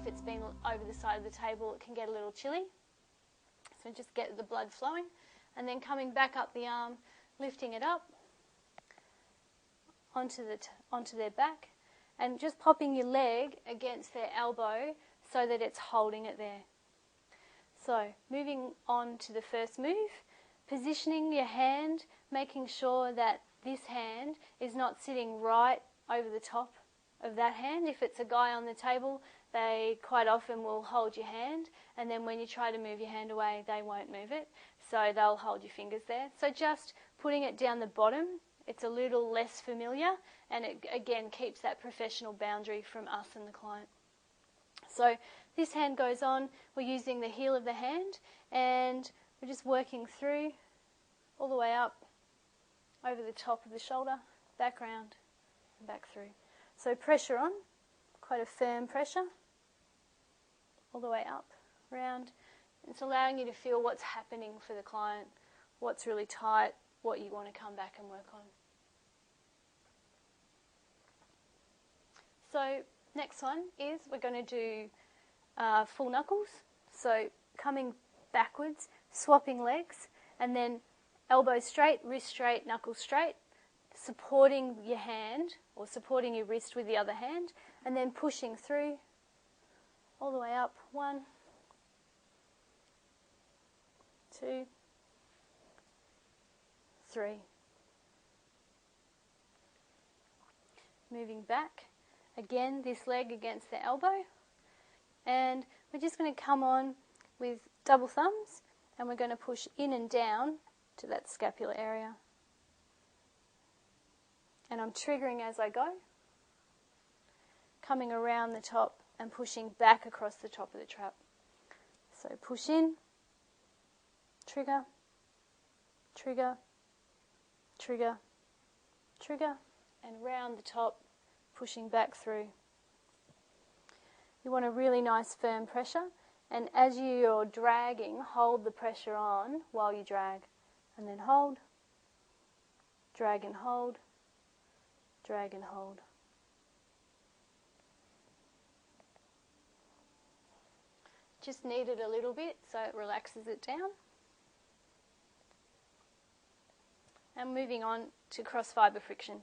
it's been over the side of the table, it can get a little chilly. So just get the blood flowing. And then coming back up the arm, lifting it up onto their back, and just popping your leg against their elbow so that it's holding it there. So moving on to the first move, positioning your hand, making sure that this hand is not sitting right over the top of that hand. If it's a guy on the table, they quite often will hold your hand, and then when you try to move your hand away, they won't move it, so they'll hold your fingers there. So just putting it down the bottom, it's a little less familiar, and it again keeps that professional boundary from us and the client. So this hand goes on, we're using the heel of the hand, and we're just working through all the way up, over the top of the shoulder, back round, and back through. So pressure on, quite a firm pressure, all the way up, round. It's allowing you to feel what's happening for the client, what's really tight, what you want to come back and work on. So next one is we're going to do full knuckles. So coming backwards, swapping legs, and then elbow straight, wrist straight, knuckles straight, supporting your hand or supporting your wrist with the other hand, and then pushing through all the way up. 1, 2, 3. Moving back. Again, this leg against the elbow. And we're just going to come on with double thumbs, and we're going to push in and down to that scapular area. And I'm triggering as I go, coming around the top and pushing back across the top of the trap. So push in, trigger, trigger, trigger, trigger, and round the top, pushing back through. You want a really nice firm pressure, and as you're dragging, hold the pressure on while you drag, and then hold, drag and hold, drag and hold. Just knead it a little bit so it relaxes it down. And moving on to cross fibre friction.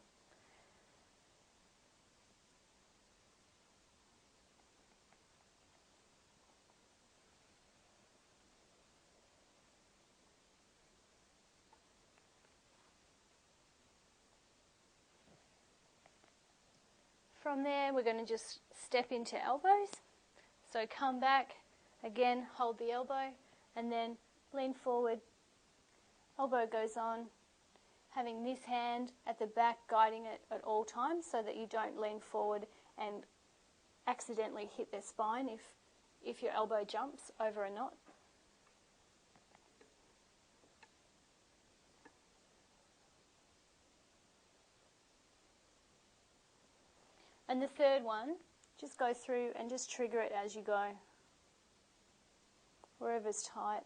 From there, we're going to just step into elbows. So come back, again, hold the elbow, and then lean forward. Elbow goes on, having this hand at the back guiding it at all times so that you don't lean forward and accidentally hit their spine if your elbow jumps over a knot. And the third one, just go through and just trigger it as you go, wherever's tight.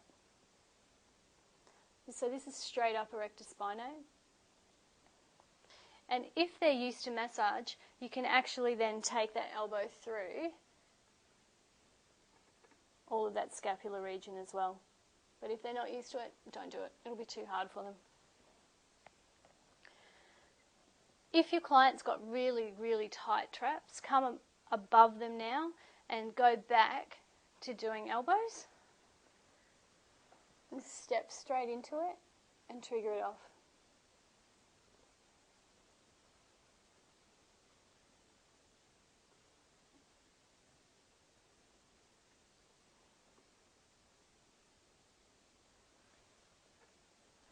So this is straight upper rectus spinae. And if they're used to massage, you can actually then take that elbow through all of that scapular region as well. But if they're not used to it, don't do it. It'll be too hard for them. If your client's got really, really tight traps, come above them now and go back to doing elbows. And step straight into it and trigger it off.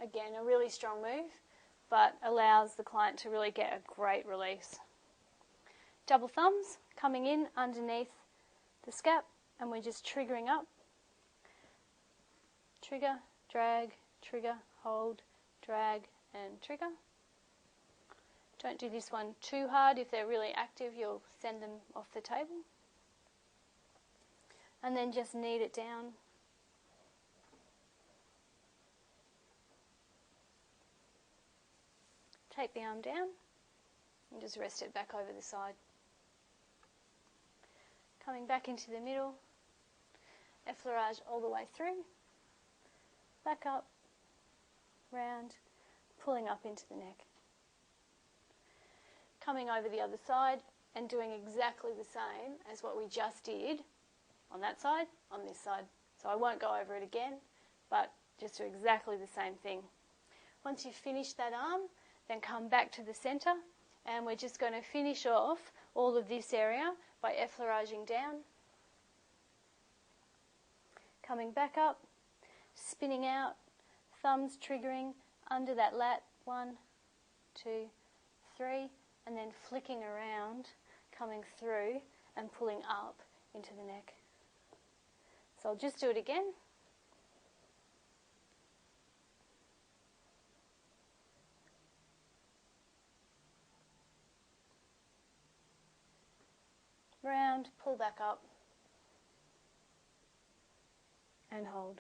Again, a really strong move, but allows the client to really get a great release. Double thumbs coming in underneath the scap, and we're just triggering up. Trigger, drag, trigger, hold, drag, and trigger. Don't do this one too hard. If they're really active, you'll send them off the table. And then just knead it down. Take the arm down and just rest it back over the side. Coming back into the middle, effleurage all the way through, back up, round, pulling up into the neck. Coming over the other side and doing exactly the same as what we just did on that side, on this side. So I won't go over it again, but just do exactly the same thing. Once you've finished that arm, then come back to the centre, and we're just going to finish off all of this area by effleuraging down, coming back up, spinning out, thumbs triggering under that lat, 1, 2, 3, and then flicking around, coming through and pulling up into the neck. So I'll just do it again. Round, pull back up, and hold.